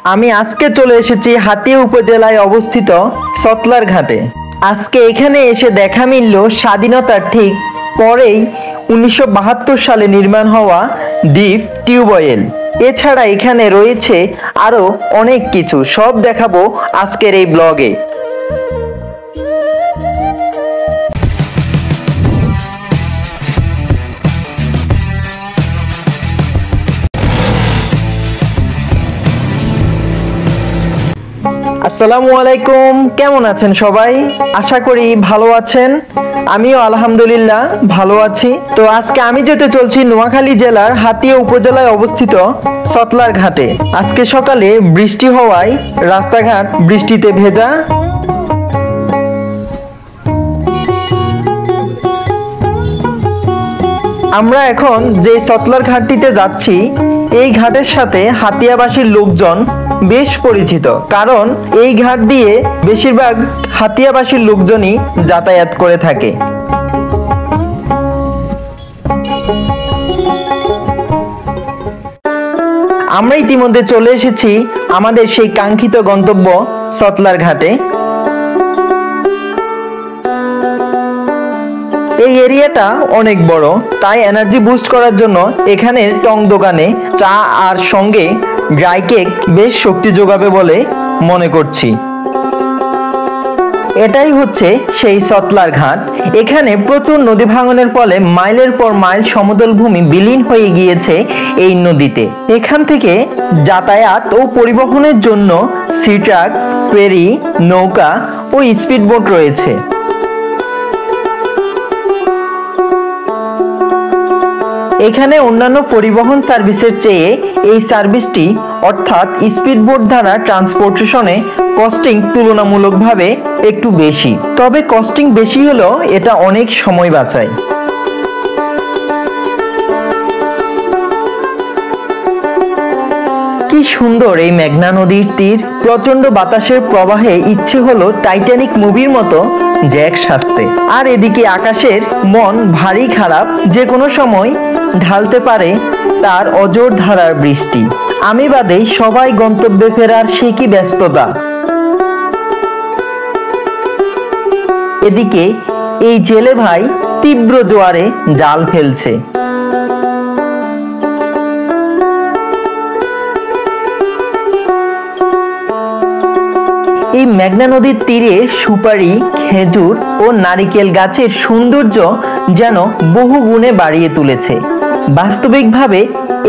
আমি আজকে চলে এসেছি হাতিয়া উপজেলায় অবস্থিত সতলার ঘাটে। আজকে এখানে এসে দেখা মিলল স্বাধীনতার ঠিক পরেই 1972 সালে নির্মাণ হওয়া ডিপ টিউবওয়েল। এছাড়া এখানে রয়েছে আরো অনেক কিছু, সব দেখাবো আজকের এই ব্লগে। আসসালামু আলাইকুম, কেমন আছেন সবাই? আশা করি ভালো আছেন। আমিও আলহামদুলিল্লাহ ভালো আছি। তো আজকে আমি যেতে চলছি নোয়াখালী জেলার হাতিয়া উপজেলায় অবস্থিত সতলার ঘাটে। আজকে সকালে বৃষ্টি হওয়ায় রাস্তাঘাট বৃষ্টিতে ভেজা। আমরা এখন যে সতলার ঘাটটিতে যাচ্ছি, এই ঘাটের সাথে হাতিয়াবাসীর লোকজন বেশ পরিচিত, কারণ এই ঘাট দিয়ে বেশিরভাগ হাতিয়াবাসীর লোকজনই যাতায়াত করে থাকে। আমরা ইতিমধ্যে চলে এসেছি আমাদের সেই কাঙ্ক্ষিত গন্তব্য সতলার ঘাটে। এই এরিয়াটা অনেক বড়, তাই এনার্জি বুস্ট করার জন্য এখানের টং দোকানে চা আর সঙ্গে ড্রাই কেক বেশ শক্তি যোগাবে বলে মনে করছি। এটাই হচ্ছে সেই সতলার ঘাট। এখানে প্রচুর নদী ভাঙনের ফলে মাইলের পর মাইল সমতল ভূমি বিলীন হয়ে গিয়েছে এই নদীতে। এখান থেকে যাতায়াত ও পরিবহনের জন্য সি ট্রাক, ফেরি, নৌকা ও স্পিডবোট রয়েছে। এখানে অন্যান্য পরিবহন সার্ভিসের চেয়ে এই সার্ভিসটি অর্থাৎ স্পিডবোট দ্বারা ট্রান্সপোর্টেশনে কস্টিং তুলনামূলকভাবে একটু বেশি। তবে কস্টিং বেশি হলেও এটা অনেক সময় বাঁচায়। কি সুন্দর এই মেঘনা নদীর তীর। প্রচন্ড বাতাসের প্রবাহে ইচ্ছে হলো টাইটানিক মুভির মতো জ্যাক সাজতে। আর এদিকে আকাশের মন ভারী খারাপ, যে কোনো সময় ঢালতে পারে তার অজোর ধারার বৃষ্টি। আমি বাদে সবাই গন্তব্যে ফেরার সে কি ব্যস্ততা। এদিকে এই জেলে ভাই তীব্র জোয়ারে জাল ফেলছে। এই মেঘনা নদীর তীরে সুপারি, খেজুর ও নারিকেল গাছের সৌন্দর্য যেন বহু গুণে বাড়িয়ে তুলেছে। বাস্তবিকভাবে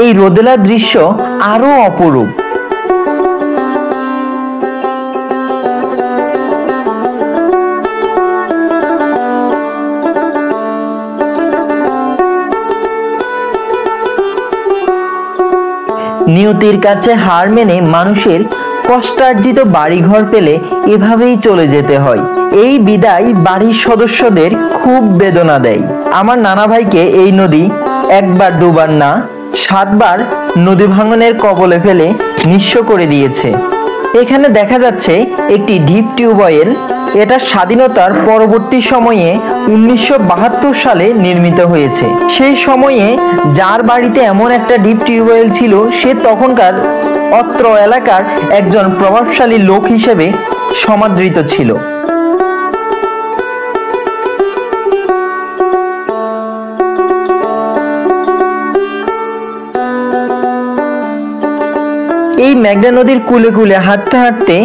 এই রোদেলা দৃশ্য আরো অপরূপ। নিয়তির কাছে হার মেনে মানুষের কষ্টার্জিত বাড়িঘর পেলে এভাবেই চলে যেতে হয়। এই বিদায় বাড়ির সদস্যদের খুব বেদনা দেয়। আমার নানা ভাইকে এই নদী একবার দুবার না 7 বার নদী ভাঙনের কবলে ফেলে নিঃস্ব করে দিয়েছে। এখানে দেখা যাচ্ছে একটি ডিপ টিউবওয়েল। এটা স্বাধীনতার পরবর্তী সময়ে 1972 সালে নির্মিত হয়েছে। সেই সময়ে যার বাড়িতে এমন একটা ডিপ টিউবওয়েল ছিল, সে তখনকার অত্র এলাকার একজন প্রভাবশালী লোক হিসেবে সমাদৃত ছিল। এই মেঘনা নদীর কূলে কূলে হাঁটতে হাঁটতে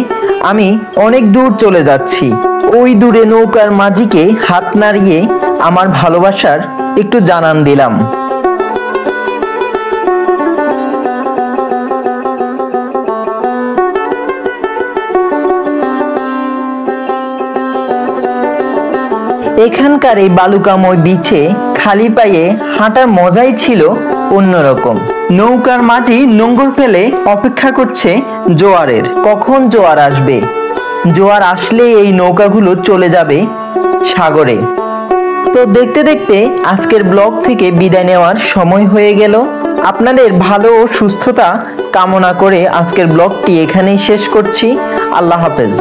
আমি অনেক দূর চলে যাচ্ছি। ওই দূরে নৌকার মাঝিকে হাত নাড়িয়ে আমার ভালোবাসার একটু জানান দিলাম। এখানকার এই বালুকাময় বিচে খালি পায়ে হাঁটার মজাই ছিল অন্যরকম। নৌকার মাঝি নোঙর ফেলে অপেক্ষা করছে জোয়ারের, কখন জোয়ার আসবে। জোয়ার আসলে এই নৌকাগুলো চলে যাবে সাগরে। তো দেখতে দেখতে আজকের ব্লগ থেকে বিদায় নেওয়ার সময় হয়ে গেল। আপনাদের ভালো ও সুস্থতা কামনা করে আজকের ব্লগটি এখানেই শেষ করছি। আল্লাহ হাফেজ।